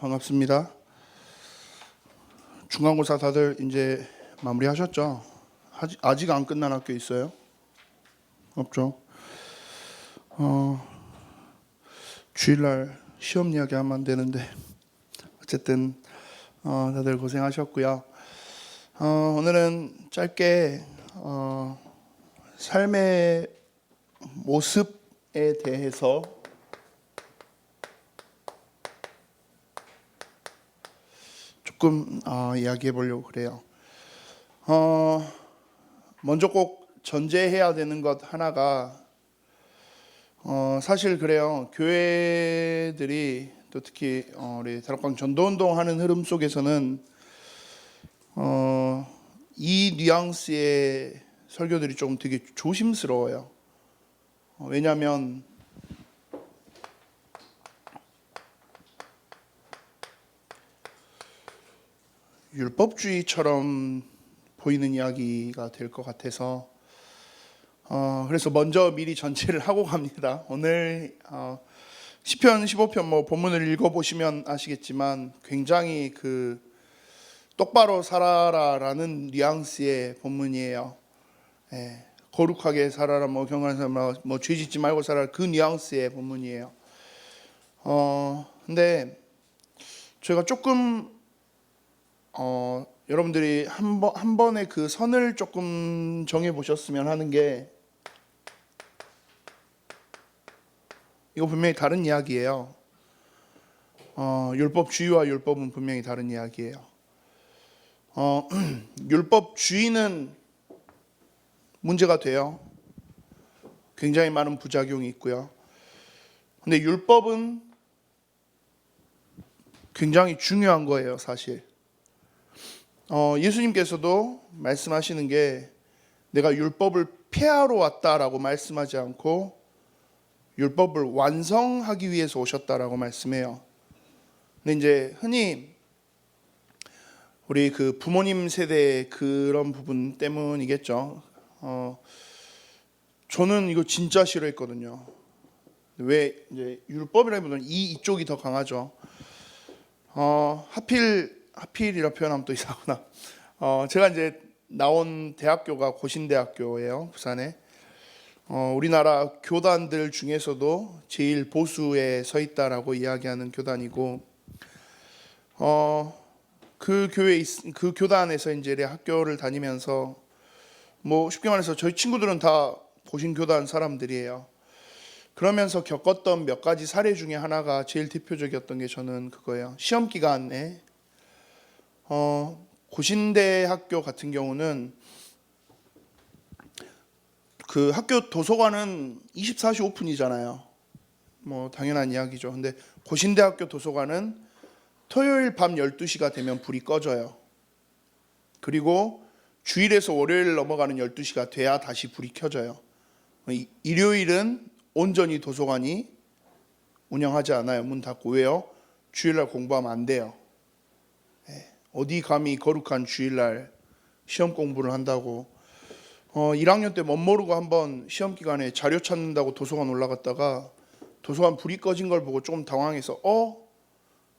반갑습니다. 중간고사 다들 이제 마무리하셨죠? 아직 안 끝난 학교 있어요? 없죠? 주일날 시험 이야기하면 안 되는데 어쨌든 다들 고생하셨고요. 오늘은 짧게 삶의 모습에 대해서 조금 이야기해 보려고 그래요. 먼저 꼭 전제해야 되는 것 하나가 사실 그래요. 교회들이 또 특히 우리 다락방 전도운동 하는 흐름 속에서는 이 뉘앙스의 설교들이 좀 되게 조심스러워요. 왜냐하면 율법주의처럼 보이는 이야기가 될 것 같아서 그래서 먼저 미리 전체를 하고 갑니다. 오늘 시편 15편 뭐 본문을 읽어보시면 아시겠지만 굉장히 그 똑바로 살아라라는 뉘앙스의 본문이에요. 거룩하게 살아라, 뭐 경건한 사람, 뭐 죄짓지 말고 살아라, 그 뉘앙스의 본문이에요. 근데 제가 조금 여러분들이 한 번의 그 선을 조금 정해 보셨으면 하는 게, 이거 분명히 다른 이야기예요. 율법주의와 율법은 분명히 다른 이야기예요. 율법주의는 문제가 돼요. 굉장히 많은 부작용이 있고요. 근데 율법은 굉장히 중요한 거예요, 사실. 예수님께서도 말씀하시는 게 내가 율법을 폐하러 왔다라고 말씀하지 않고 율법을 완성하기 위해서 오셨다라고 말씀해요. 근데 이제 흔히 우리 그 부모님 세대의 그런 부분 때문이겠죠. 저는 이거 진짜 싫어했거든요. 왜 이제 율법이라기보다는 이쪽이 더 강하죠. 하필이라 표현하면 또 이상하구나. 제가 이제 나온 대학교가 고신대학교예요, 부산에. 우리나라 교단들 중에서도 제일 보수에 서 있다라고 이야기하는 교단이고, 그 교단에서 이제 학교를 다니면서 뭐 쉽게 말해서 저희 친구들은 다 고신교단 사람들이에요. 그러면서 겪었던 몇 가지 사례 중에 하나가 제일 대표적이었던 게 저는 그거예요. 시험 기간에 고신대 학교 같은 경우는 그 학교 도서관은 24시 오픈이잖아요. 뭐 당연한 이야기죠. 근데 고신대 학교 도서관은 토요일 밤 12시가 되면 불이 꺼져요. 그리고 주일에서 월요일 넘어가는 12시가 돼야 다시 불이 켜져요. 일요일은 온전히 도서관이 운영하지 않아요. 문 닫고. 왜요? 주일날 공부하면 안 돼요. 어디 감히 거룩한 주일날 시험 공부를 한다고. 1학년 때 멋모르고 한번 시험 기간에 자료 찾는다고 도서관 올라갔다가 도서관 불이 꺼진 걸 보고 조금 당황해서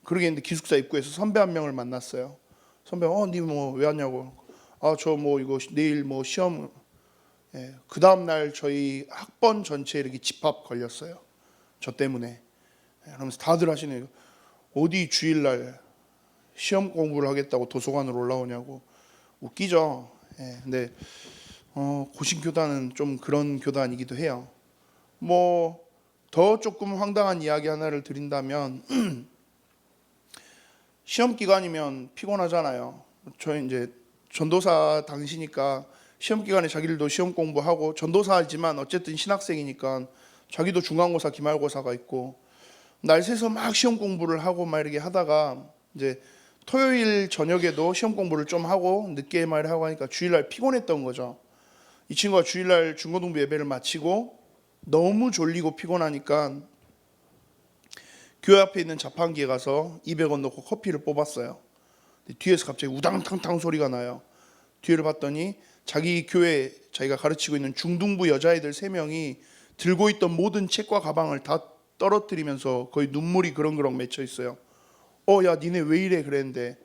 그러게 했는데 기숙사 입구에서 선배 한 명을 만났어요. 선배가 니 뭐 왜 왔냐고. 저 뭐 이거 내일 뭐 시험. 그 다음 날 저희 학번 전체에 이렇게 집합 걸렸어요. 저 때문에. 그러면서 다들 하시네요. 어디 주일날 시험 공부를 하겠다고 도서관으로 올라오냐고. 웃기죠. 근데 고신교단은 좀 그런 교단이기도 해요. 뭐 더 조금 황당한 이야기 하나를 드린다면 시험 기간이면 피곤하잖아요. 저희 이제 전도사 당시니까 시험 기간에 자기들도 시험 공부하고, 전도사지만 어쨌든 신학생이니까 자기도 중간고사, 기말고사가 있고 날 새서 막 시험 공부를 하고 막 이렇게 하다가 이제 토요일 저녁에도 시험 공부를 좀 하고 늦게 말 하고 하니까 주일날 피곤했던 거죠. 이 친구가 주일날 중고등부 예배를 마치고 너무 졸리고 피곤하니까 교회 앞에 있는 자판기에 가서 200원 넣고 커피를 뽑았어요. 뒤에서 갑자기 우당탕탕 소리가 나요. 뒤를 봤더니 자기 교회, 자기가 가르치고 있는 중등부 여자애들 3명이 들고 있던 모든 책과 가방을 다 떨어뜨리면서 거의 눈물이 그렁그렁 맺혀 있어요. 야 니네 왜 이래 그랬는데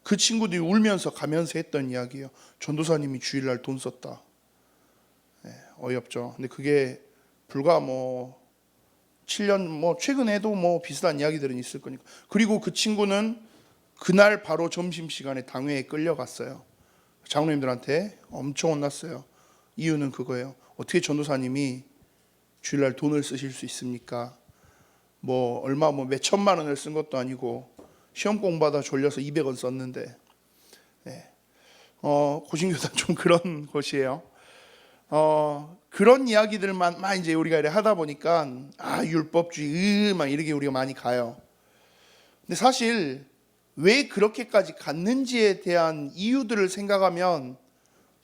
그 친구들이 울면서 가면서 했던 이야기예요. 전도사님이 주일날 돈 썼다. 어이없죠. 근데 그게 불과 7년 최근에도 비슷한 이야기들은 있을 거니까. 그리고 그 친구는 그날 바로 점심시간에 당회에 끌려갔어요. 장로님들한테 엄청 혼났어요. 이유는 그거예요. 어떻게 전도사님이 주일날 돈을 쓰실 수 있습니까? 얼마 몇 천만 원을 쓴 것도 아니고 시험 공부하다 졸려서 200원 썼는데. 고신교단 좀 그런 곳이에요. 그런 이야기들만 막 이제 우리가 이렇게 하다 보니까 율법주의 막 이렇게 우리가 많이 가요. 근데 사실 왜 그렇게까지 갔는지에 대한 이유들을 생각하면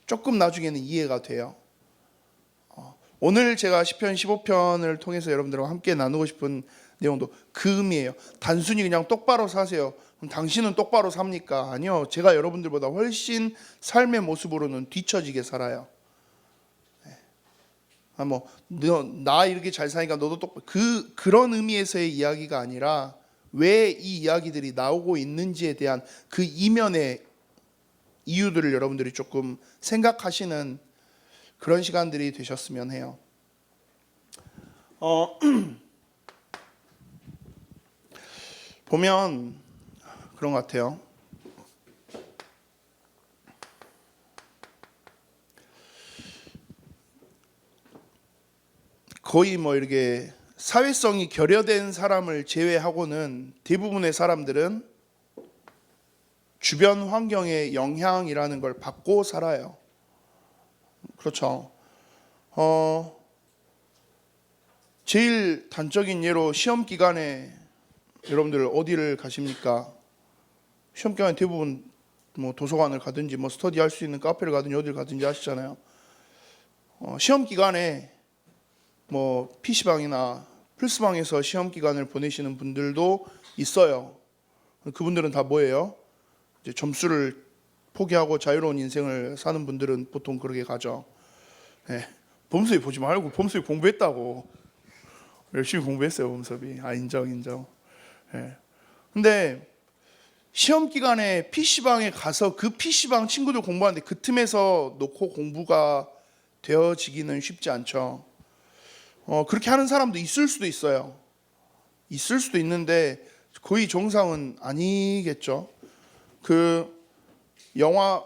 조금 나중에는 이해가 돼요. 오늘 제가 시편 15편을 통해서 여러분들과 함께 나누고 싶은 내용도 그 의미예요. 단순히 그냥 똑바로 사세요. 그럼 당신은 똑바로 삽니까? 아니요. 제가 여러분들보다 훨씬 삶의 모습으로는 뒤처지게 살아요. 나 이렇게 잘 사니까 너도 똑바로. 그런 의미에서의 이야기가 아니라 왜 이 이야기들이 나오고 있는지에 대한 그 이면의 이유들을 여러분들이 조금 생각하시는 그런 시간들이 되셨으면 해요. 보면 그런 것 같아요. 거의 이렇게 사회성이 결여된 사람을 제외하고는 대부분의 사람들은 주변 환경의 영향이라는 걸 받고 살아요. 그렇죠. 제일 단적인 예로 시험 기간에 여러분들 어디를 가십니까? 시험 기간에 대부분 도서관을 가든지 스터디 할 수 있는 카페를 가든지 어디를 가든지 하시잖아요. 시험 기간에 PC방이나 플스방에서 시험 기간을 보내시는 분들도 있어요. 그분들은 다 뭐예요? 이제 점수를 포기하고 자유로운 인생을 사는 분들은 보통 그렇게 가죠. 범섭이 보지 말고 범섭이 공부했다고. 열심히 공부했어요, 범섭이. 인정. 근데 시험 기간에 PC방에 가서 그 PC방 친구들 공부하는데 그 틈에서 놓고 공부가 되어지기는 쉽지 않죠. 그렇게 하는 사람도 있을 수도 있어요. 있을 수도 있는데 거의 정상은 아니겠죠. 그 영화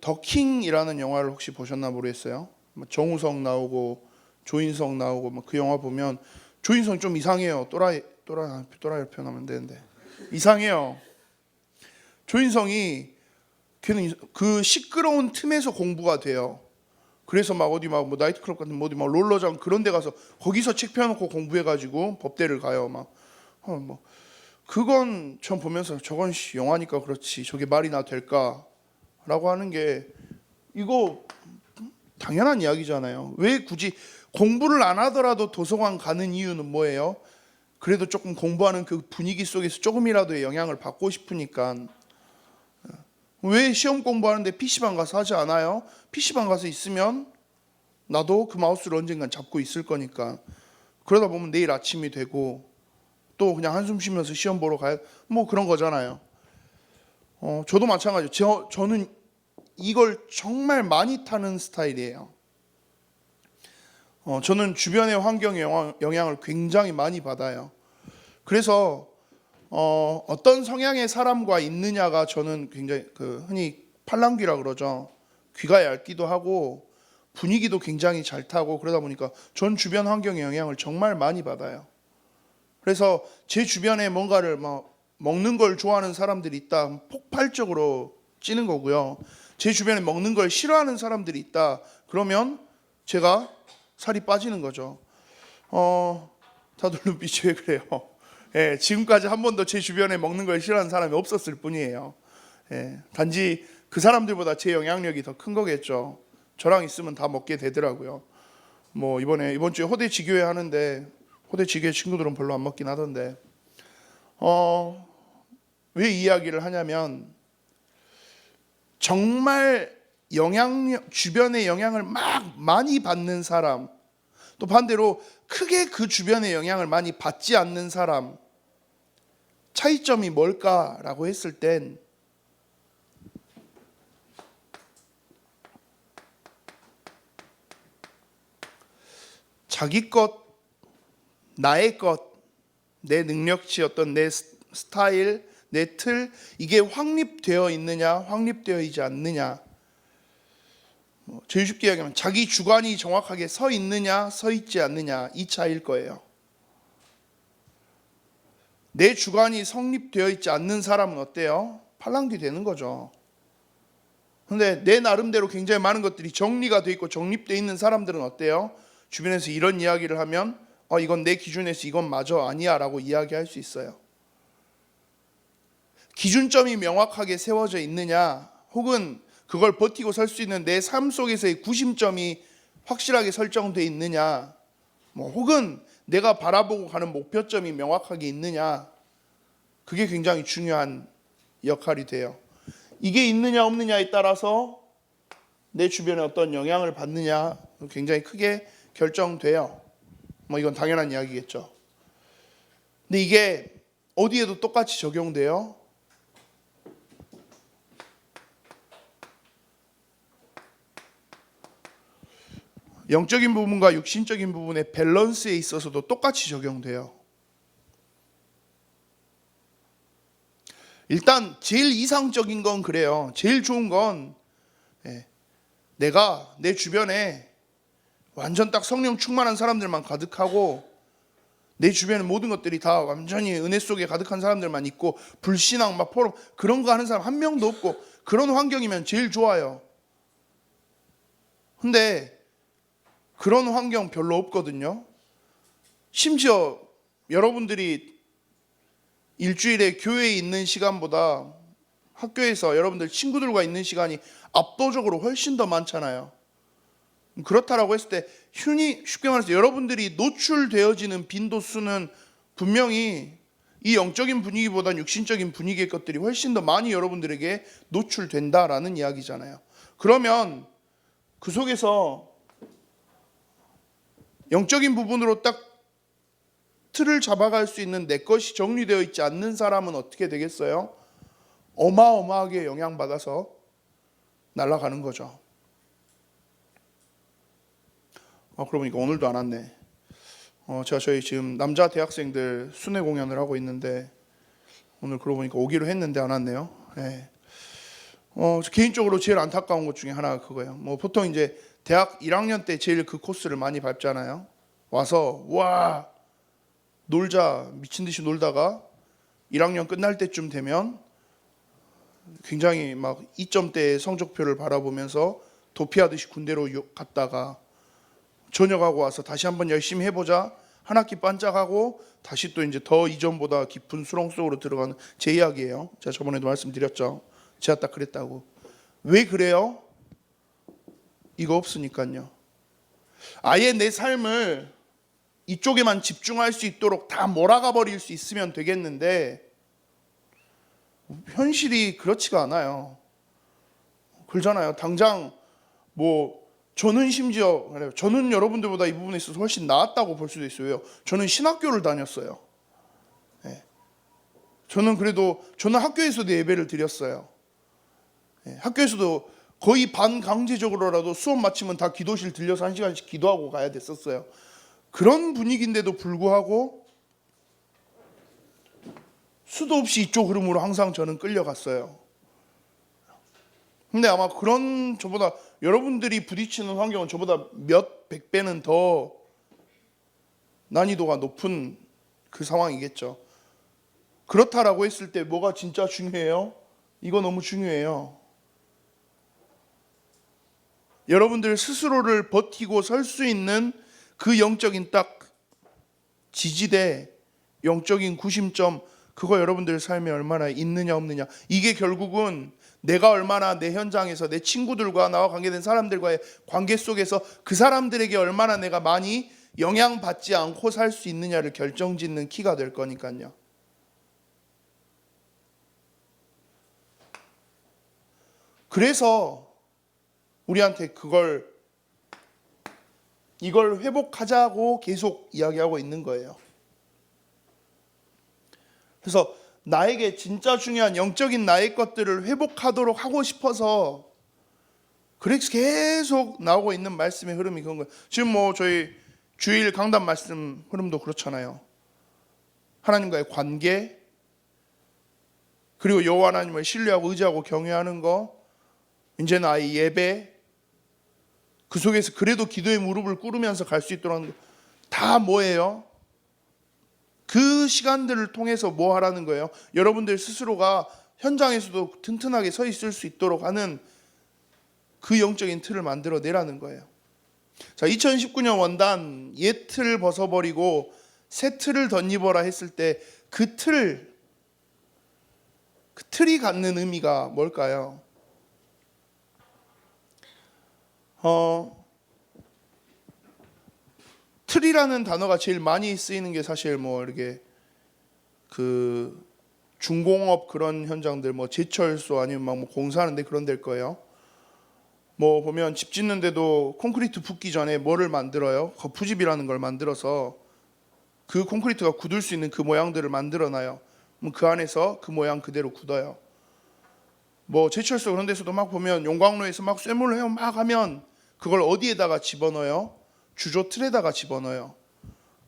더 킹이라는 영화를 혹시 보셨나 모르겠어요. 정우성 나오고 조인성 나오고 그 영화 보면 조인성 좀 이상해요. 또라이 표현하면 되는데 이상해요. 조인성이 걔는 그 시끄러운 틈에서 공부가 돼요. 그래서 어디 나이트클럽 같은 어디 롤러장 그런 데 가서 거기서 책 펴놓고 공부해가지고 법대를 가요. 그건 전 보면서 저건 영화니까 그렇지 저게 말이나 될까라고 하는 게 이거 당연한 이야기잖아요. 왜 굳이 공부를 안 하더라도 도서관 가는 이유는 뭐예요? 그래도 조금 공부하는 그 분위기 속에서 조금이라도의 영향을 받고 싶으니까. 왜 시험 공부하는데 PC방 가서 하지 않아요? PC방 가서 있으면 나도 그 마우스를 언젠간 잡고 있을 거니까. 그러다 보면 내일 아침이 되고 또 그냥 한숨 쉬면서 시험 보러 가야 그런 거잖아요. 저도 마찬가지예요. 저는 이걸 정말 많이 타는 스타일이에요. 저는 주변의 환경의 영향을 굉장히 많이 받아요. 그래서 어떤 성향의 사람과 있느냐가 저는 굉장히 흔히 팔랑귀라 그러죠. 귀가 얇기도 하고 분위기도 굉장히 잘 타고 그러다 보니까 전 주변 환경의 영향을 정말 많이 받아요. 그래서 제 주변에 뭔가를 먹는 걸 좋아하는 사람들이 있다 폭발적으로 찌는 거고요. 제 주변에 먹는 걸 싫어하는 사람들이 있다 그러면 제가 살이 빠지는 거죠. 다들 눈빛이 왜 그래요? 지금까지 한 번도 제 주변에 먹는 걸 싫어하는 사람이 없었을 뿐이에요. 단지 그 사람들보다 제 영향력이 더 큰 거겠죠. 저랑 있으면 다 먹게 되더라고요. 이번 주에 호대 지교회 하는데 호대 지교회 친구들은 별로 안 먹긴 하던데 왜 이 이야기를 하냐면 정말 주변의 영향을 많이 받는 사람, 또 반대로 크게 그 주변의 영향을 많이 받지 않는 사람, 차이점이 뭘까라고 했을 땐 자기 것, 나의 것, 내 능력치, 어떤 내 스타일, 내 틀, 이게 확립되어 있느냐, 확립되어 있지 않느냐. 제일 쉽게 이야기하면 자기 주관이 정확하게 서 있느냐, 서 있지 않느냐, 이 차이일 거예요. 내 주관이 성립되어 있지 않는 사람은 어때요? 팔랑귀 되는 거죠. 근데 내 나름대로 굉장히 많은 것들이 정리가 돼 있고 정립되어 있는 사람들은 어때요? 주변에서 이런 이야기를 하면 이건 내 기준에서 이건 맞아, 아니야 라고 이야기할 수 있어요. 기준점이 명확하게 세워져 있느냐, 혹은 그걸 버티고 설 수 있는 내 삶 속에서의 구심점이 확실하게 설정되어 있느냐, 혹은 내가 바라보고 가는 목표점이 명확하게 있느냐, 그게 굉장히 중요한 역할이 돼요. 이게 있느냐 없느냐에 따라서 내 주변에 어떤 영향을 받느냐 굉장히 크게 결정돼요. 이건 당연한 이야기겠죠. 근데 이게 어디에도 똑같이 적용돼요? 영적인 부분과 육신적인 부분의 밸런스에 있어서도 똑같이 적용돼요. 일단 제일 이상적인 건 그래요. 제일 좋은 건 내가 내 주변에 완전 딱 성령 충만한 사람들만 가득하고 내 주변의 모든 것들이 다 완전히 은혜 속에 가득한 사람들만 있고 불신앙 막 포럼 그런 거 하는 사람 한 명도 없고 그런 환경이면 제일 좋아요. 근데 그런 환경 별로 없거든요. 심지어 여러분들이 일주일에 교회에 있는 시간보다 학교에서 여러분들 친구들과 있는 시간이 압도적으로 훨씬 더 많잖아요. 그렇다라고 했을 때 쉽게 말해서 여러분들이 노출되어지는 빈도수는 분명히 이 영적인 분위기보다 육신적인 분위기의 것들이 훨씬 더 많이 여러분들에게 노출된다라는 이야기잖아요. 그러면 그 속에서 영적인 부분으로 딱 틀을 잡아갈 수 있는 내 것이 정리되어 있지 않는 사람은 어떻게 되겠어요? 어마어마하게 영향받아서 날아가는 거죠. 그러고 보니까 오늘도 안 왔네. 제가 저희 지금 남자 대학생들 순회 공연을 하고 있는데 오늘 그러고 보니까 오기로 했는데 안 왔네요. 네. 개인적으로 제일 안타까운 것 중에 하나가 그거예요. 보통 이제 대학 1학년 때 제일 그 코스를 많이 밟잖아요. 와서 와 놀자 미친 듯이 놀다가 1학년 끝날 때쯤 되면 굉장히 막 2점대의 성적표를 바라보면서 도피하듯이 군대로 갔다가 전역하고 와서 다시 한번 열심히 해보자 한 학기 반짝하고 다시 또 이제 더 이전보다 깊은 수렁 속으로 들어가는 제 이야기예요. 제가 저번에도 말씀드렸죠. 제가 딱 그랬다고. 왜 그래요? 이거 없으니까요. 아예 내 삶을 이쪽에만 집중할 수 있도록 다 몰아가 버릴 수 있으면 되겠는데 현실이 그렇지가 않아요. 그러잖아요. 당장 저는 심지어 저는 여러분들보다 이 부분에 있어서 훨씬 나았다고 볼 수도 있어요. 저는 신학교를 다녔어요. 저는 학교에서도 예배를 드렸어요. 학교에서도 거의 반강제적으로라도 수업 마치면 다 기도실 들려서 1시간씩 기도하고 가야 됐었어요. 그런 분위기인데도 불구하고 수도 없이 이쪽 흐름으로 항상 저는 끌려갔어요. 근데 아마 저보다 여러분들이 부딪히는 환경은 저보다 몇 100배는 더 난이도가 높은 그 상황이겠죠. 그렇다라고 했을 때 뭐가 진짜 중요해요? 이거 너무 중요해요. 여러분들 스스로를 버티고 설 수 있는 그 영적인 딱 지지대, 영적인 구심점, 그거 여러분들 삶에 얼마나 있느냐 없느냐, 이게 결국은 내가 얼마나 내 현장에서 내 친구들과 나와 관계된 사람들과의 관계 속에서 그 사람들에게 얼마나 내가 많이 영향받지 않고 살 수 있느냐를 결정짓는 키가 될 거니까요. 그래서 우리한테 이걸 회복하자고 계속 이야기하고 있는 거예요. 그래서 나에게 진짜 중요한 영적인 나의 것들을 회복하도록 하고 싶어서 그래서 계속 나오고 있는 말씀의 흐름이 그런 거예요. 지금 뭐 저희 주일 강단 말씀 흐름도 그렇잖아요. 하나님과의 관계, 그리고 여호와 하나님을 신뢰하고 의지하고 경외하는 거, 이제 나의 예배, 그 속에서 그래도 기도의 무릎을 꿇으면서 갈 수 있도록 하는 거 다 뭐예요? 그 시간들을 통해서 뭐 하라는 거예요? 여러분들 스스로가 현장에서도 튼튼하게 서 있을 수 있도록 하는 그 영적인 틀을 만들어내라는 거예요. 자, 2019년 원단 옛 틀을 벗어버리고 새 틀을 덧입어라 했을 때 그 틀이 갖는 의미가 뭘까요? 틀이라는 단어가 제일 많이 쓰이는 게 사실 뭐 이렇게 그 중공업 그런 현장들, 뭐 제철소 아니면 막 뭐 공사하는데 그런 데일 거예요. 뭐 보면 집 짓는데도 콘크리트 붓기 전에 뭐를 만들어요? 거푸집이라는 걸 만들어서 그 콘크리트가 굳을 수 있는 그 모양들을 만들어놔요. 그 안에서 그 모양 그대로 굳어요. 뭐 제철소 그런 데서도 막 보면 용광로에서 막 쇠물을 해요. 막 하면 그걸 어디에다가 집어넣어요? 주조 틀에다가 집어넣어요.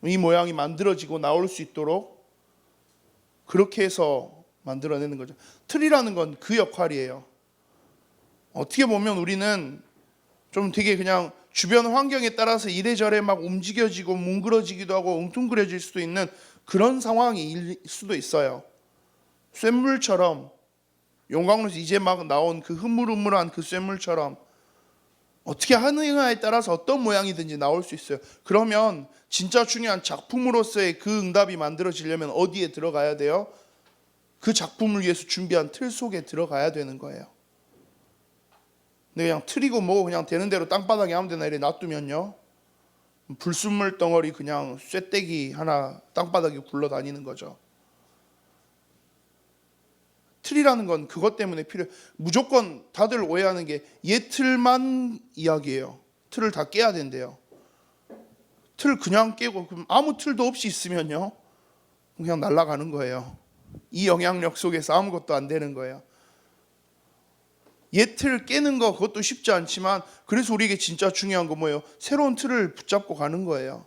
이 모양이 만들어지고 나올 수 있도록 그렇게 해서 만들어내는 거죠. 틀이라는 건 그 역할이에요. 어떻게 보면 우리는 좀 되게 그냥 주변 환경에 따라서 이래저래 막 움직여지고 뭉그러지기도 하고 웅뚱그려질 수도 있는 그런 상황일 수도 있어요. 쇳물처럼 용광로에서 이제 막 나온 그 흐물흐물한 그 쇳물처럼 어떻게 하느냐에 따라서 어떤 모양이든지 나올 수 있어요. 그러면 진짜 중요한 작품으로서의 그 응답이 만들어지려면 어디에 들어가야 돼요? 그 작품을 위해서 준비한 틀 속에 들어가야 되는 거예요. 근데 그냥 틀이고 뭐고 그냥 되는 대로 땅바닥에 아무 데나 이렇게 놔두면요, 불순물 덩어리 그냥 쇠떼기 하나 땅바닥에 굴러다니는 거죠. 틀이라는 건 그것 때문에 필요해요. 무조건 다들 오해하는 게 옛 틀만 이야기예요. 틀을 다 깨야 된대요. 틀 그냥 깨고 그럼 아무 틀도 없이 있으면요, 그냥 날아가는 거예요. 이 영향력 속에서 아무것도 안 되는 거예요. 옛 틀 깨는 거 그것도 쉽지 않지만 그래서 우리에게 진짜 중요한 건 뭐예요? 새로운 틀을 붙잡고 가는 거예요.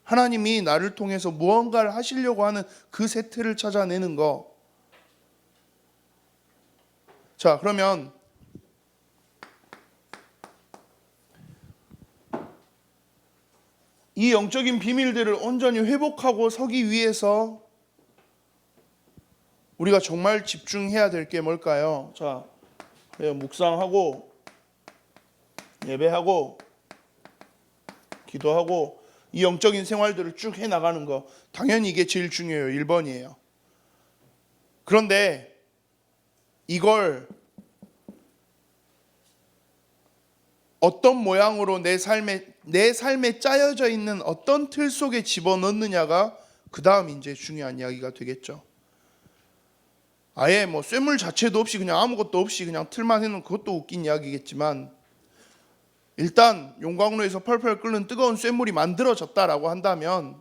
하나님이 나를 통해서 무언가를 하시려고 하는 그 새 틀을 찾아내는 거. 자, 그러면 이 영적인 비밀들을 온전히 회복하고 서기 위해서 우리가 정말 집중해야 될 게 뭘까요? 자, 묵상하고 예배하고 기도하고 이 영적인 생활들을 쭉 해나가는 거, 당연히 이게 제일 중요해요. 1번이에요. 그런데 이걸 어떤 모양으로 내 삶에 짜여져 있는 어떤 틀 속에 집어넣느냐가 그 다음 이제 중요한 이야기가 되겠죠. 아예 뭐 쇠물 자체도 없이 그냥 아무것도 없이 그냥 틀만 해놓은 그것도 웃긴 이야기겠지만, 일단 용광로에서 펄펄 끓는 뜨거운 쇠물이 만들어졌다라고 한다면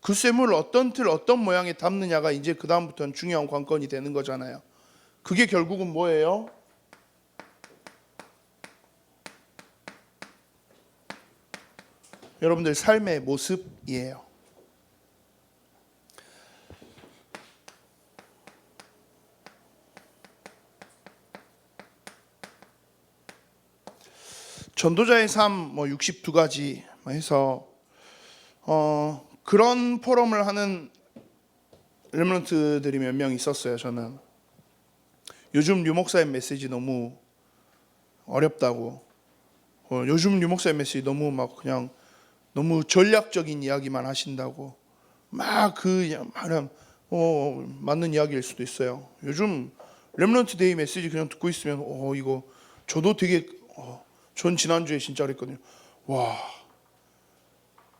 그 쇠물을 어떤 틀 어떤 모양에 담느냐가 이제 그 다음부터는 중요한 관건이 되는 거잖아요. 그게 결국은 뭐예요? 여러분들 삶의 모습이에요. 전도자의 삶 뭐 62가지 해서 그런 포럼을 하는 렘넌트들이 몇 명 있었어요. 저는 요즘 류 목사의 메시지 너무 어렵다고, 요즘 류 목사의 메시지 너무 막 그냥 너무 전략적인 이야기만 하신다고 막 맞는 이야기일 수도 있어요. 요즘 렘넌트 데이 메시지 그냥 듣고 있으면 이거 저도 되게 전 지난주에 진짜 그랬거든요. 와,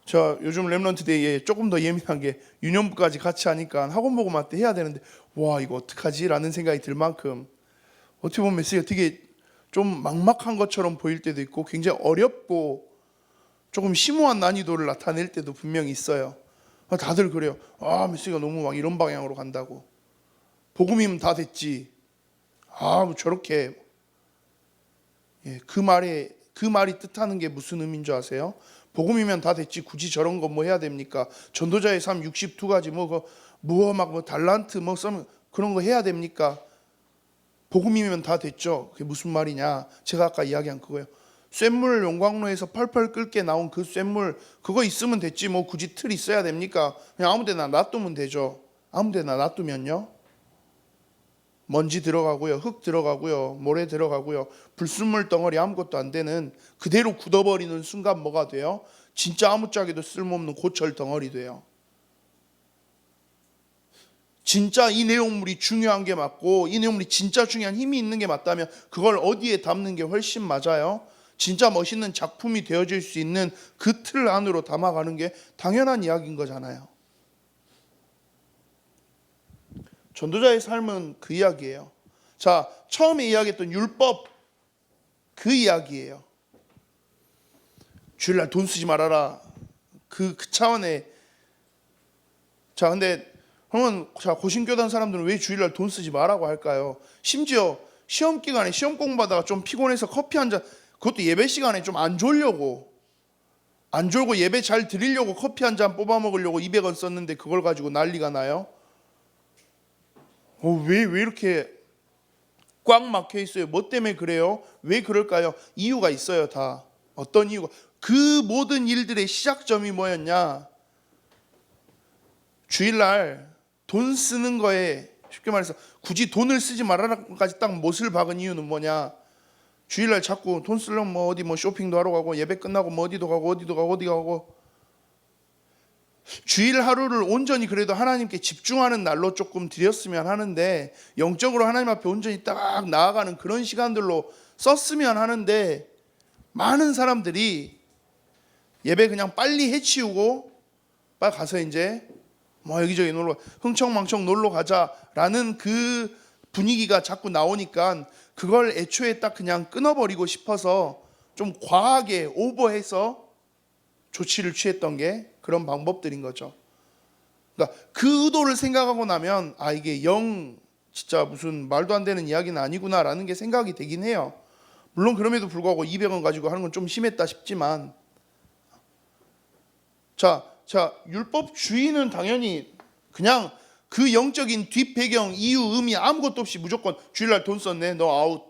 자, 요즘 렘넌트 데이에 조금 더 예민한 게 유년부까지 같이 하니까 학원 복음할 때 해야 되는데 와, 이거 어떡하지? 라는 생각이 들 만큼 어떻게 보면 메시지가 되게 좀 막막한 것처럼 보일 때도 있고 굉장히 어렵고 조금 심오한 난이도를 나타낼 때도 분명히 있어요. 다들 그래요. 메시지가 너무 막 이런 방향으로 간다고. 복음이면 다 됐지. 뭐 저렇게. 그 말이 뜻하는 게 무슨 의미인 줄 아세요? 복음이면 다 됐지. 굳이 저런 거 뭐 해야 됩니까? 전도자의 삶 62가지 뭐 달란트 그런 거 해야 됩니까? 복음이면 다 됐죠. 그게 무슨 말이냐? 제가 아까 이야기한 그거예요. 쇳물 용광로에서 펄펄 끓게 나온 그 쇳물 그거 있으면 됐지 뭐 굳이 틀 있어야 됩니까? 그냥 아무데나 놔두면 되죠. 아무데나 놔두면요 먼지 들어가고요, 흙 들어가고요, 모래 들어가고요, 불순물 덩어리 아무것도 안 되는 그대로 굳어버리는 순간 뭐가 돼요? 진짜 아무짝에도 쓸모없는 고철 덩어리 돼요. 진짜 이 내용물이 중요한 게 맞고 이 내용물이 진짜 중요한 힘이 있는 게 맞다면 그걸 어디에 담는 게 훨씬 맞아요? 진짜 멋있는 작품이 되어질 수 있는 그 틀 안으로 담아가는 게 당연한 이야기인 거잖아요. 전도자의 삶은 그 이야기예요. 자, 처음에 이야기했던 율법 그 이야기예요. 주일날 돈 쓰지 말아라. 그 차원의. 자, 근데 그러면 고신교단 사람들은 왜 주일날 돈 쓰지 말라고 할까요? 심지어 시험 기간에 시험 공부하다가 좀 피곤해서 커피 한 잔, 그것도 예배 시간에 좀 안 졸고 예배 잘 드리려고 커피 한 잔 뽑아 먹으려고 200원 썼는데 그걸 가지고 난리가 나요? 왜 이렇게 꽉 막혀 있어요? 뭐 때문에 그래요? 왜 그럴까요? 이유가 있어요. 다. 어떤 이유가? 그 모든 일들의 시작점이 뭐였냐? 주일날 돈 쓰는 거에 쉽게 말해서 굳이 돈을 쓰지 말아라까지 딱 못을 박은 이유는 뭐냐? 주일날 자꾸 돈 쓰려면 어디 쇼핑도 하러 가고 예배 끝나고 어디도 가고 주일 하루를 온전히 그래도 하나님께 집중하는 날로 조금 드렸으면 하는데 영적으로 하나님 앞에 온전히 딱 나아가는 그런 시간들로 썼으면 하는데 많은 사람들이 예배 그냥 빨리 해치우고 빨리 가서 이제 여기저기 흥청망청 놀러 가자라는 그 분위기가 자꾸 나오니까 그걸 애초에 딱 그냥 끊어버리고 싶어서 좀 과하게 오버해서 조치를 취했던 게 그런 방법들인 거죠. 그러니까 그 의도를 생각하고 나면 이게 진짜 무슨 말도 안 되는 이야기는 아니구나라는 게 생각이 되긴 해요. 물론 그럼에도 불구하고 200원 가지고 하는 건 좀 심했다 싶지만 자 율법주의는 당연히 그냥 그 영적인 뒷배경 이유 의미 아무것도 없이 무조건 주일날 돈 썼네 너 아웃,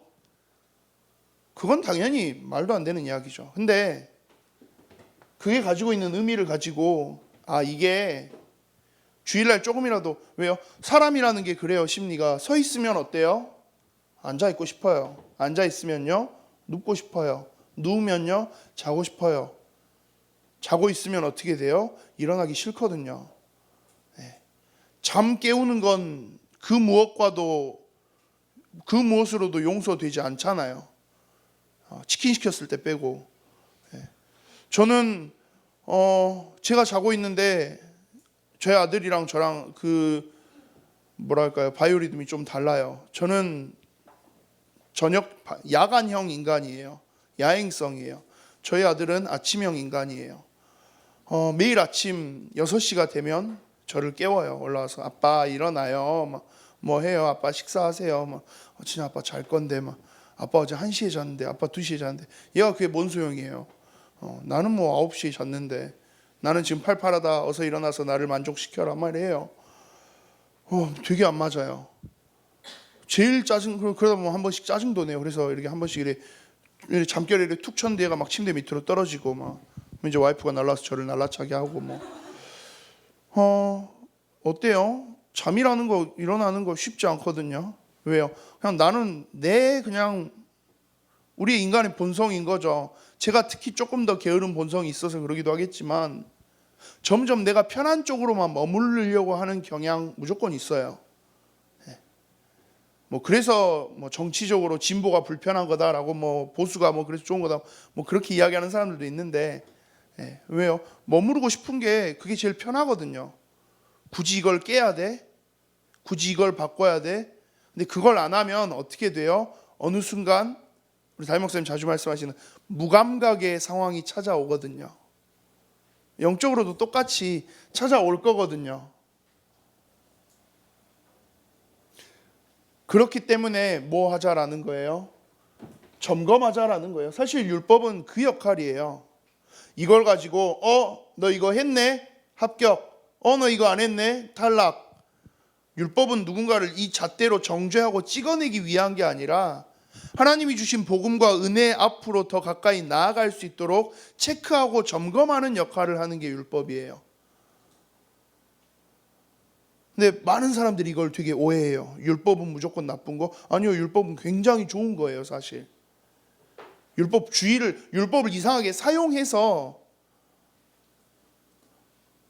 그건 당연히 말도 안 되는 이야기죠. 근데 그게 가지고 있는 의미를 가지고 이게 주일날 조금이라도 왜요? 사람이라는 게 그래요. 심리가 서 있으면 어때요? 앉아 있고 싶어요. 앉아 있으면요 눕고 싶어요. 누우면요 자고 싶어요. 자고 있으면 어떻게 돼요? 일어나기 싫거든요. 잠 깨우는 건 그 무엇으로도 용서되지 않잖아요. 치킨 시켰을 때 빼고. 저는 제가 자고 있는데 저희 아들이랑 저랑 바이오리듬이 좀 달라요. 저는 야간형 인간이에요. 야행성이에요. 저희 아들은 아침형 인간이에요. 매일 아침 6시가 되면 저를 깨워요. 올라와서 아빠 일어나요. 뭐 해요? 아빠 식사하세요. 진짜 아빠 잘 건데 아빠 어제 1시에 잤는데 아빠 2시에 잤는데 얘가 그게 뭔 소용이에요? 나는 9시에 잤는데 나는 지금 팔팔하다. 어서 일어나서 나를 만족시켜라 말이에요. 되게 안 맞아요. 제일 그러다 보면 한 번씩 짜증도 내요. 그래서 이렇게 한 번씩 이렇게 잠결에 툭 쳤는데 얘가 막 침대 밑으로 떨어지고 이제 와이프가 날라와서 저를 날라차게 하고 어때요? 잠이라는 거 일어나는 거 쉽지 않거든요. 왜요? 그냥 나는 그냥 우리 인간의 본성인 거죠. 제가 특히 조금 더 게으른 본성이 있어서 그러기도 하겠지만 점점 내가 편한 쪽으로만 머무르려고 하는 경향 무조건 있어요. 그래서 정치적으로 진보가 불편한 거다라고 보수가 그래서 좋은 거다 그렇게 이야기하는 사람들도 있는데 왜요? 머무르고 싶은 게 그게 제일 편하거든요. 굳이 이걸 깨야 돼? 굳이 이걸 바꿔야 돼? 근데 그걸 안 하면 어떻게 돼요? 어느 순간 우리 담임 목사님 자주 말씀하시는 무감각의 상황이 찾아오거든요. 영적으로도 똑같이 찾아올 거거든요. 그렇기 때문에 뭐 하자라는 거예요? 점검하자라는 거예요. 사실 율법은 그 역할이에요. 이걸 가지고 너 이거 했네? 합격. 너 이거 안 했네? 탈락. 율법은 누군가를 이 잣대로 정죄하고 찍어내기 위한 게 아니라 하나님이 주신 복음과 은혜 앞으로 더 가까이 나아갈 수 있도록 체크하고 점검하는 역할을 하는 게 율법이에요. 근데 많은 사람들이 이걸 되게 오해해요. 율법은 무조건 나쁜 거? 아니요, 율법은 굉장히 좋은 거예요, 사실. 율법을 이상하게 사용해서,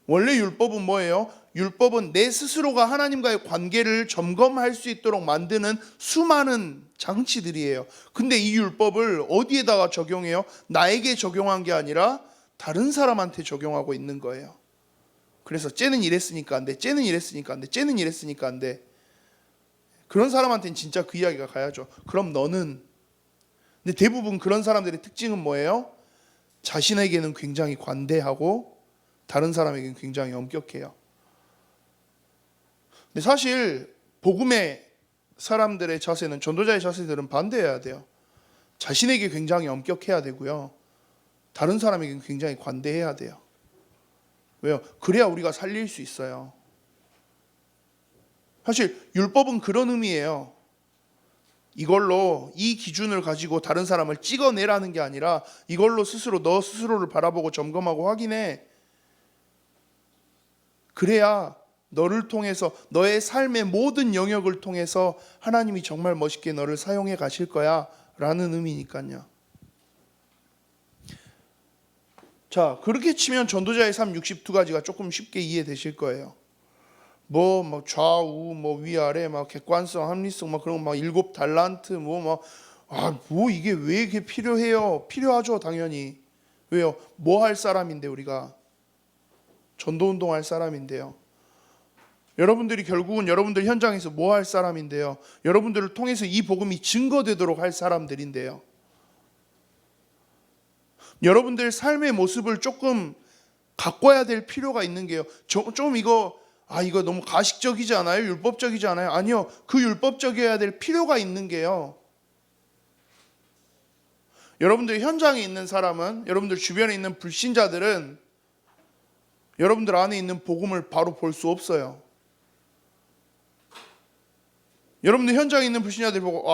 원래 율법은 뭐예요? 율법은 내 스스로가 하나님과의 관계를 점검할 수 있도록 만드는 수많은 장치들이에요. 근데 이 율법을 어디에다가 적용해요? 나에게 적용한 게 아니라 다른 사람한테 적용하고 있는 거예요. 그래서 쟤는 이랬으니까 안 돼, 쟤는 이랬으니까 안 돼, 쟤는 이랬으니까 안 돼. 그런 사람한테는 진짜 그 이야기가 가야죠. 그럼 너는? 근데 대부분 그런 사람들의 특징은 뭐예요? 자신에게는 굉장히 관대하고 다른 사람에게는 굉장히 엄격해요. 근데 사실 복음의 사람들의 자세는, 전도자의 자세들은 반대해야 돼요. 자신에게 굉장히 엄격해야 되고요, 다른 사람에게는 굉장히 관대해야 돼요. 왜요? 그래야 우리가 살릴 수 있어요. 사실 율법은 그런 의미예요. 이걸로, 이 기준을 가지고 다른 사람을 찍어내라는 게 아니라 이걸로 너 스스로를 바라보고 점검하고 확인해. 그래야 너를 통해서, 너의 삶의 모든 영역을 통해서 하나님이 정말 멋있게 너를 사용해 가실 거야 라는 의미니까요. 자, 그렇게 치면 전도자의 삶 62가지가 조금 쉽게 이해되실 거예요. 뭐 좌우, 위아래, 객관성, 합리성, 그런 거, 7달란트, 이게 왜 이게 필요해요? 필요하죠, 당연히. 왜요? 뭐 할 사람인데, 우리가 전도운동 할 사람인데요. 여러분들이 결국은 여러분들 현장에서 뭐 할 사람인데요. 여러분들을 통해서 이 복음이 증거되도록 할 사람들인데요. 여러분들 삶의 모습을 조금 가꿔야 될 필요가 있는 게요. 좀 이거 너무 가식적이지 않아요? 율법적이지 않아요? 아니요. 그 율법적이어야 될 필요가 있는 게요. 여러분들 현장에 있는 사람은, 여러분들 주변에 있는 불신자들은 여러분들 안에 있는 복음을 바로 볼 수 없어요. 여러분들 현장에 있는 불신자들 보고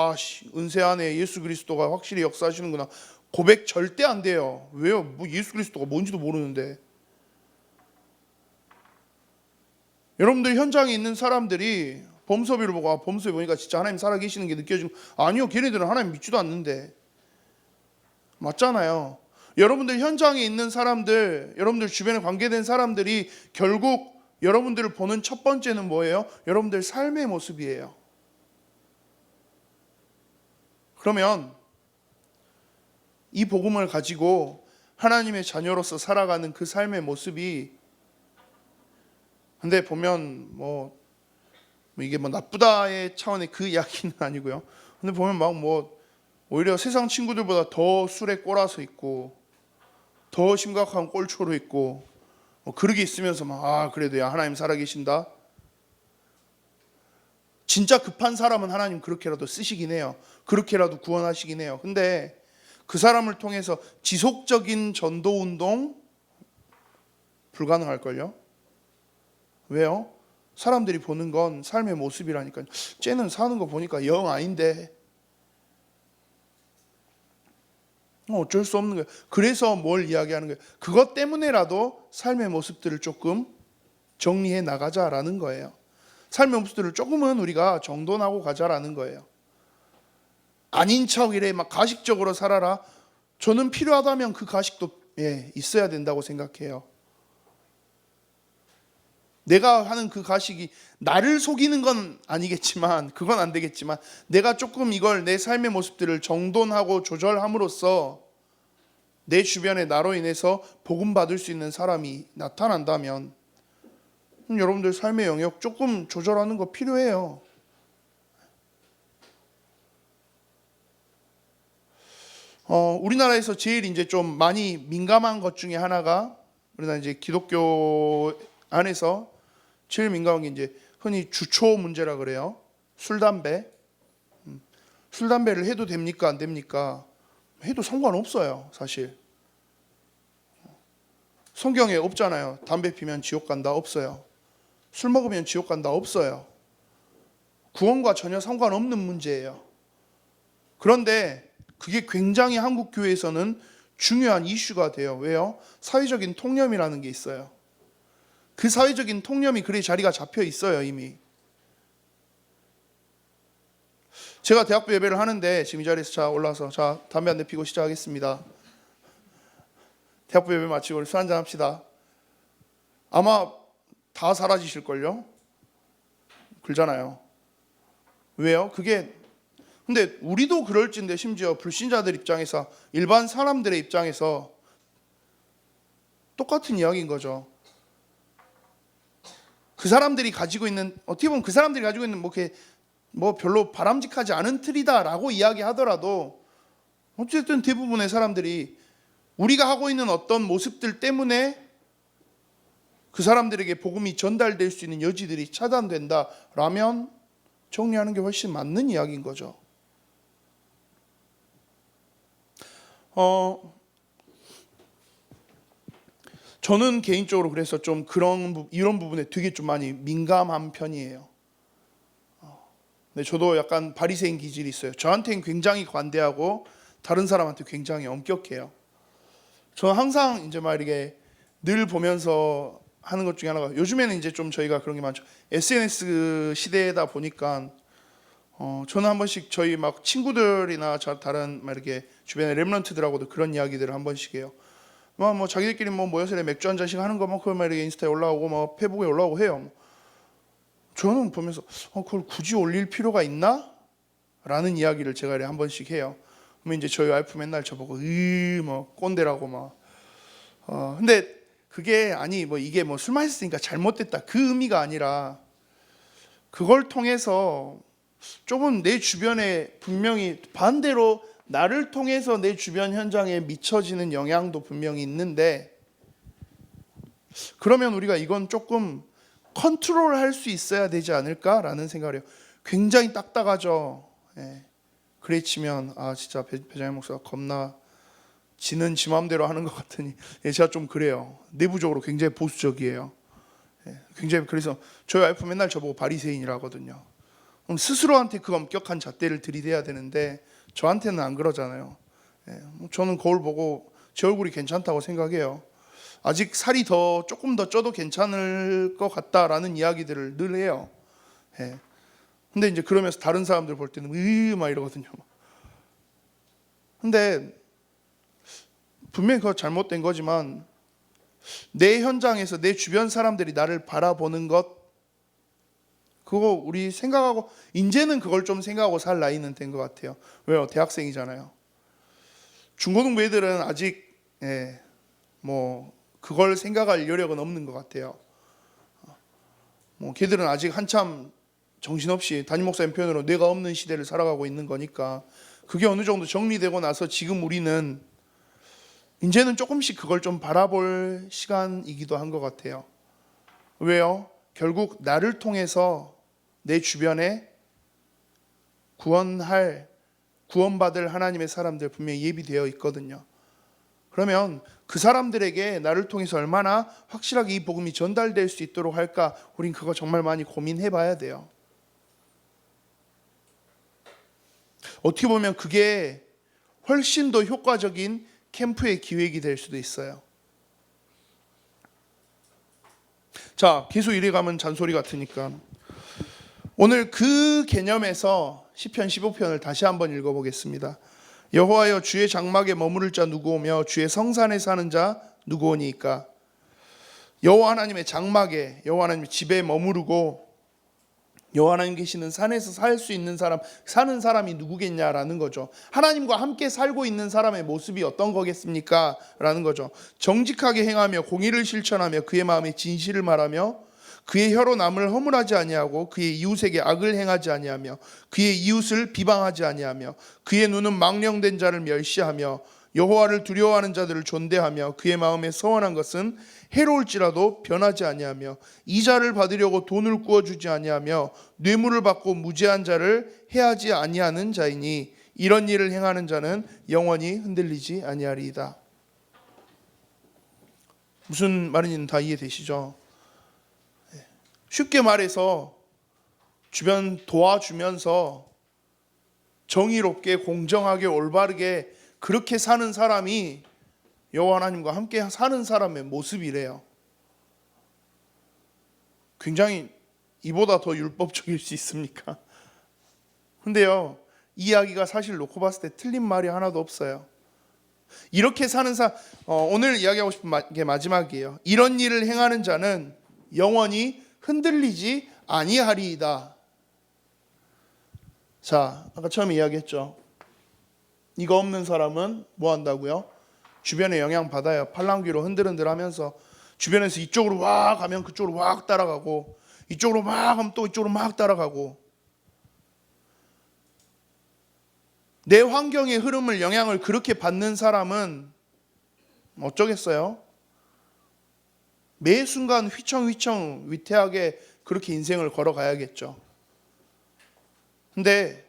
은세 안에 예수 그리스도가 확실히 역사하시는구나, 고백 절대 안 돼요. 왜요? 예수 그리스도가 뭔지도 모르는데. 여러분들 현장에 있는 사람들이 범섭이를 보고 범섭이 보니까 진짜 하나님 살아계시는 게 느껴지고, 아니요, 걔네들은 하나님 믿지도 않는데. 맞잖아요. 여러분들 현장에 있는 사람들, 여러분들 주변에 관계된 사람들이 결국 여러분들을 보는 첫 번째는 뭐예요? 여러분들 삶의 모습이에요. 그러면 이 복음을 가지고 하나님의 자녀로서 살아가는 그 삶의 모습이, 근데 보면 이게 나쁘다의 차원의 그 이야기는 아니고요. 근데 보면 오히려 세상 친구들보다 더 술에 꼬라서 있고, 더 심각한 꼴초로 있고, 그러게 있으면서 그래도 야, 하나님 살아계신다. 진짜 급한 사람은 하나님 그렇게라도 쓰시긴 해요. 그렇게라도 구원하시긴 해요. 근데 그 사람을 통해서 지속적인 전도운동 불가능할걸요? 왜요? 사람들이 보는 건 삶의 모습이라니까요. 쟤는 사는 거 보니까 영 아닌데. 어쩔 수 없는 거예요. 그래서 뭘 이야기하는 거예요? 그것 때문에라도 삶의 모습들을 조금 정리해 나가자라는 거예요. 삶의 모습들을 조금은 우리가 정돈하고 가자라는 거예요. 아닌 척 이래 가식적으로 살아라. 저는 필요하다면 그 가식도 있어야 된다고 생각해요. 내가 하는 그 가식이 나를 속이는 건 아니겠지만, 그건 안 되겠지만, 내가 조금 이걸, 내 삶의 모습들을 정돈하고 조절함으로써 내 주변에 나로 인해서 복음 받을 수 있는 사람이 나타난다면, 여러분들 삶의 영역 조금 조절하는 거 필요해요. 우리나라에서 제일 이제 좀 많이 민감한 것 중에 하나가 그러나 이제 기독교 안에서 제일 민감한 게 이제 흔히 주초 문제라 그래요. 술, 담배. 술, 담배를 해도 됩니까? 안 됩니까? 해도 상관없어요, 사실. 성경에 없잖아요. 담배 피면 지옥 간다, 없어요. 술 먹으면 지옥 간다, 없어요. 구원과 전혀 상관없는 문제예요. 그런데 그게 굉장히 한국 교회에서는 중요한 이슈가 돼요. 왜요? 사회적인 통념이라는 게 있어요. 그 사회적인 통념이 그래 자리가 잡혀 있어요, 이미. 제가 대학부 예배를 하는데 지금 이 자리에서 자 올라와서 자 담배 한 대 피고 시작하겠습니다. 대학부 예배 마치고 술 한잔 합시다. 아마 다 사라지실걸요? 그러잖아요. 왜요? 그게 근데 우리도 그럴진데 심지어 불신자들 입장에서 일반 사람들의 입장에서 똑같은 이야기인 거죠. 그 사람들이 가지고 있는 어떻게 보면 그 사람들이 가지고 있는 뭐 별로 바람직하지 않은 틀이다라고 이야기하더라도 어쨌든 대부분의 사람들이 우리가 하고 있는 어떤 모습들 때문에 그 사람들에게 복음이 전달될 수 있는 여지들이 차단된다라면 정리하는 게 훨씬 맞는 이야기인 거죠. 저는 개인적으로 그래서 좀 이런 부분에 되게 좀 많이 민감한 편이에요. 근데 저도 약간 바리새인 기질이 있어요. 저한테는 굉장히 관대하고 다른 사람한테 굉장히 엄격해요. 저는 항상 이제 막 이렇게 늘 보면서 하는 것 중에 하나가 요즘에는 이제 좀 저희가 그런 게 많죠. SNS 시대다 보니까 저는 한 번씩 저희 막 친구들이나 다른 막 이렇게 주변의 렘넌트들하고도 그런 이야기들을 한 번씩 해요. 뭐 자기들끼리 모여서 맥주 한 잔씩 하는 거 그걸 막 이렇게 인스타에 올라오고 막 페이북에 올라오고 해요. 저는 보면서 그걸 굳이 올릴 필요가 있나? 라는 이야기를 제가 한 번씩 해요. 그러면 이제 저희 와이프 맨날 저보고 뭐 꼰대라고 막. 근데 그게 이게 술 마셨으니까 잘못됐다 그 의미가 아니라 그걸 통해서 조금 내 주변에 분명히 반대로 나를 통해서 내 주변 현장에 미쳐지는 영향도 분명히 있는데 그러면 우리가 이건 조금 컨트롤할 수 있어야 되지 않을까라는 생각을 해요. 굉장히 딱딱하죠. 그래 치면 진짜 배장현 목사가 겁나 지는 지 마음대로 하는 것 같으니 제가 좀 그래요. 내부적으로 굉장히 보수적이에요. 굉장히 그래서 저희 와이프 맨날 저보고 바리새인이라 하거든요. 그럼 스스로한테 그 엄격한 잣대를 들이대야 되는데 저한테는 안 그러잖아요. 저는 거울 보고 제 얼굴이 괜찮다고 생각해요. 아직 살이 조금 더 쪄도 괜찮을 것 같다라는 이야기들을 늘 해요. 근데 이제 그러면서 다른 사람들 볼 때는 막 이러거든요. 근데 분명히 그거 잘못된 거지만 내 현장에서 내 주변 사람들이 나를 바라보는 것 그거 우리 생각하고 이제는 그걸 좀 생각하고 살 나이는 된 것 같아요. 왜요? 대학생이잖아요. 중고등부 애들은 아직 그걸 생각할 여력은 없는 것 같아요. 걔들은 아직 한참 정신없이 담임 목사님 표현으로 뇌가 없는 시대를 살아가고 있는 거니까 그게 어느 정도 정리되고 나서 지금 우리는 이제는 조금씩 그걸 좀 바라볼 시간이기도 한 것 같아요. 왜요? 결국 나를 통해서 내 주변에 구원받을 하나님의 사람들 분명히 예비되어 있거든요. 그러면 그 사람들에게 나를 통해서 얼마나 확실하게 이 복음이 전달될 수 있도록 할까? 우린 그거 정말 많이 고민해 봐야 돼요. 어떻게 보면 그게 훨씬 더 효과적인 캠프의 기획이 될 수도 있어요. 자, 계속 이래 가면 잔소리 같으니까 오늘 그 개념에서 시편 15편을 다시 한번 읽어보겠습니다. 여호와여 주의 장막에 머무를 자 누구오며 주의 성산에 사는 자 누구오니까. 여호와 하나님의 장막에 여호와 하나님의 집에 머무르고 여호와 하나님 계시는 산에서 살 수 있는 사람, 사는 사람이 누구겠냐라는 거죠. 하나님과 함께 살고 있는 사람의 모습이 어떤 거겠습니까? 라는 거죠. 정직하게 행하며 공의를 실천하며 그의 마음에 진실을 말하며 그의 혀로 남을 허물하지 아니하고 그의 이웃에게 악을 행하지 아니하며 그의 이웃을 비방하지 아니하며 그의 눈은 망령된 자를 멸시하며 여호와를 두려워하는 자들을 존대하며 그의 마음에 서원한 것은 해로울지라도 변하지 아니하며 이자를 받으려고 돈을 구워주지 아니하며 뇌물을 받고 무죄한 자를 해하지 아니하는 자이니 이런 일을 행하는 자는 영원히 흔들리지 아니하리이다. 무슨 말인지는 다 이해되시죠? 쉽게 말해서 주변 도와주면서 정의롭게 공정하게 올바르게 그렇게 사는 사람이 여호와 하나님과 함께 사는 사람의 모습이래요. 굉장히 이보다 더 율법적일 수 있습니까? 근데요, 이 이야기가 사실 놓고 봤을 때 틀린 말이 하나도 없어요. 이렇게 사는 오늘 이야기하고 싶은 게 마지막이에요. 이런 일을 행하는 자는 영원히 흔들리지 아니하리이다. 자, 아까 처음에 이야기했죠. 이거 없는 사람은 뭐 한다고요? 주변에 영향 받아요. 팔랑귀로 흔들흔들하면서 주변에서 이쪽으로 와 가면 그쪽으로 막 따라가고, 이쪽으로 막 하면 또 이쪽으로 막 따라가고, 내 환경의 흐름을 영향을 그렇게 받는 사람은 어쩌겠어요? 매 순간 휘청휘청 위태하게 그렇게 인생을 걸어가야겠죠. 근데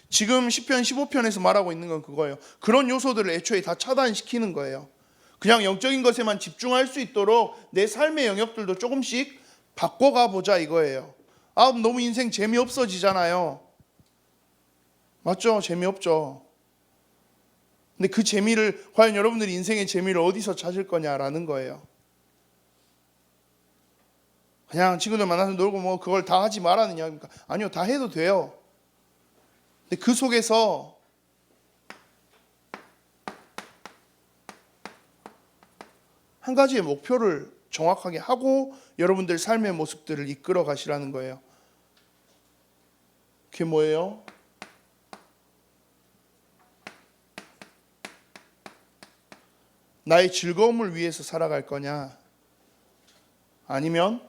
지금 시편 15편에서 말하고 있는 건 그거예요. 그런 요소들을 애초에 다 차단시키는 거예요. 그냥 영적인 것에만 집중할 수 있도록 내 삶의 영역들도 조금씩 바꿔가 보자 이거예요. 너무 인생 재미없어지잖아요. 맞죠? 재미없죠. 근데 그 재미를 과연 여러분들이 인생의 재미를 어디서 찾을 거냐라는 거예요. 그냥 친구들 만나서 놀고 뭐 그걸 다 하지 말라느냐? 아니요, 다 해도 돼요. 근데 그 속에서 한 가지의 목표를 정확하게 하고 여러분들 삶의 모습들을 이끌어 가시라는 거예요. 그게 뭐예요? 나의 즐거움을 위해서 살아갈 거냐? 아니면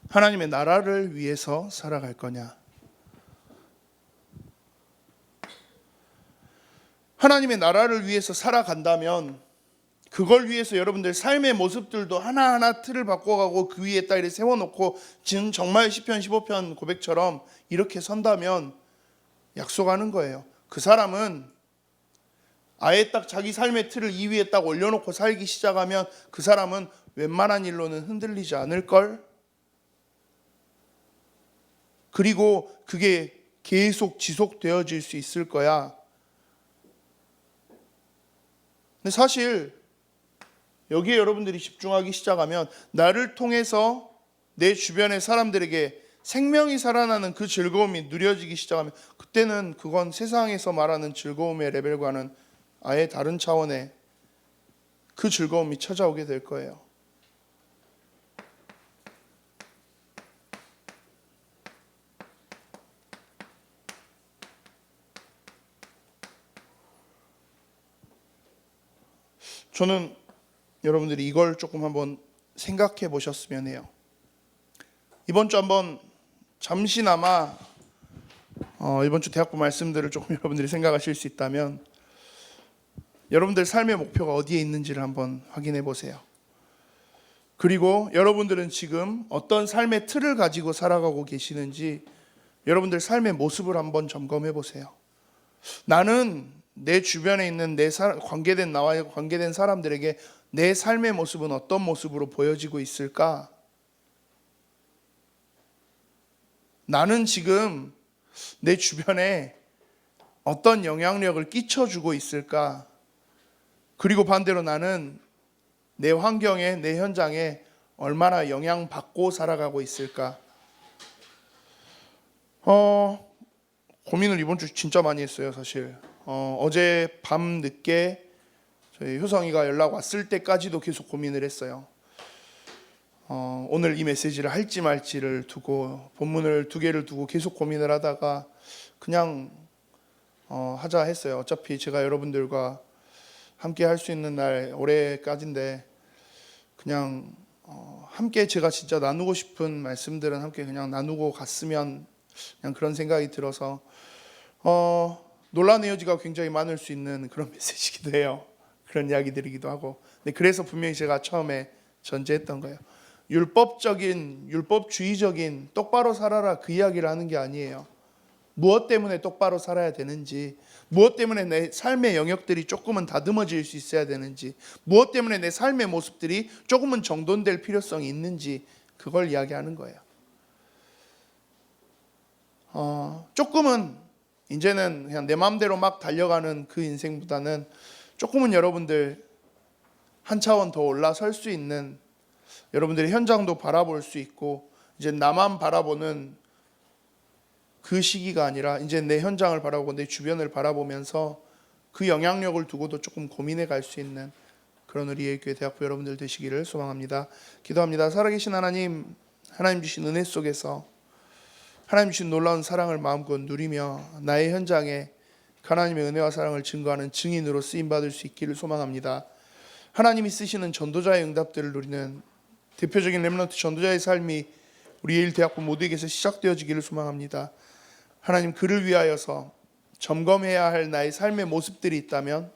하나님의 나라를 위해서 살아갈 거냐? 하나님의 나라를 위해서 살아간다면 그걸 위해서 여러분들 삶의 모습들도 하나하나 틀을 바꿔가고 그 위에 딱 이렇게 세워놓고 지금 정말 시편 15편 고백처럼 이렇게 선다면 약속하는 거예요. 그 사람은 아예 딱 자기 삶의 틀을 이 위에 딱 올려놓고 살기 시작하면 그 사람은 웬만한 일로는 흔들리지 않을걸? 그리고 그게 계속 지속되어질 수 있을 거야. 근데 사실 여기에 여러분들이 집중하기 시작하면 나를 통해서 내 주변의 사람들에게 생명이 살아나는 그 즐거움이 누려지기 시작하면 그때는 그건 세상에서 말하는 즐거움의 레벨과는 아예 다른 차원의 그 즐거움이 찾아오게 될 거예요. 저는 여러분들이 이걸 조금 한번 생각해 보셨으면 해요. 이번 주 한번 잠시나마 이번 주 대학부 말씀들을 조금 여러분들이 생각하실 수 있다면 여러분들 삶의 목표가 어디에 있는지를 한번 확인해 보세요. 그리고 여러분들은 지금 어떤 삶의 틀을 가지고 살아가고 계시는지 여러분들 삶의 모습을 한번 점검해 보세요. 나는 내 주변에 있는 나와 관계된 사람들에게 내 삶의 모습은 어떤 모습으로 보여지고 있을까? 나는 지금 내 주변에 어떤 영향력을 끼쳐주고 있을까? 그리고 반대로 나는 내 환경에, 내 현장에 얼마나 영향받고 살아가고 있을까? 고민을 이번 주 진짜 많이 했어요, 사실. 어제 밤 늦게 저희 효성이가 연락 왔을 때까지도 계속 고민을 했어요. 오늘 이 메시지를 할지 말지를 두고 본문을 두 개를 두고 계속 고민을 하다가 그냥 하자 했어요. 어차피 제가 여러분들과 함께 할 수 있는 날 올해까지인데 그냥 함께 제가 진짜 나누고 싶은 말씀들은 함께 그냥 나누고 갔으면 그냥 그런 생각이 들어서 논란의 여지가 굉장히 많을 수 있는 그런 메시지이기도 해요. 그런 이야기들이기도 하고. 근데 그래서 분명히 제가 처음에 전제했던 거예요. 율법주의적인 똑바로 살아라 그 이야기를 하는 게 아니에요. 무엇 때문에 똑바로 살아야 되는지, 무엇 때문에 내 삶의 영역들이 조금은 다듬어질 수 있어야 되는지, 무엇 때문에 내 삶의 모습들이 조금은 정돈될 필요성이 있는지, 그걸 이야기하는 거예요. 조금은 이제는 그냥 내 마음대로 막 달려가는 그 인생보다는 조금은 여러분들 한 차원 더 올라설 수 있는, 여러분들의 현장도 바라볼 수 있고, 이제 나만 바라보는 그 시기가 아니라 이제 내 현장을 바라보고 내 주변을 바라보면서 그 영향력을 두고도 조금 고민해 갈 수 있는 그런 우리 예일교회 대학부 여러분들 되시기를 소망합니다. 기도합니다. 살아계신 하나님, 하나님 주신 은혜 속에서 하나님 주신 놀라운 사랑을 마음껏 누리며 나의 현장에 하나님의 은혜와 사랑을 증거하는 증인으로 쓰임받을 수 있기를 소망합니다. 하나님이 쓰시는 전도자의 응답들을 누리는 대표적인 렘넌트 전도자의 삶이 우리 예일 대학부 모두에게서 시작되어지기를 소망합니다. 하나님, 그를 위하여서 점검해야 할 나의 삶의 모습들이 있다면,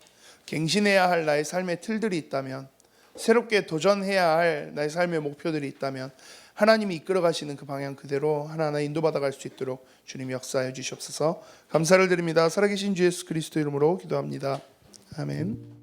갱신해야 할 나의 삶의 틀들이 있다면, 새롭게 도전해야 할 나의 삶의 목표들이 있다면 하나님이 이끌어 가시는 그 방향 그대로 하나하나 인도받아 갈 수 있도록 주님이 역사해 주시옵소서. 감사를 드립니다. 살아계신 주 예수 그리스도 이름으로 기도합니다. 아멘.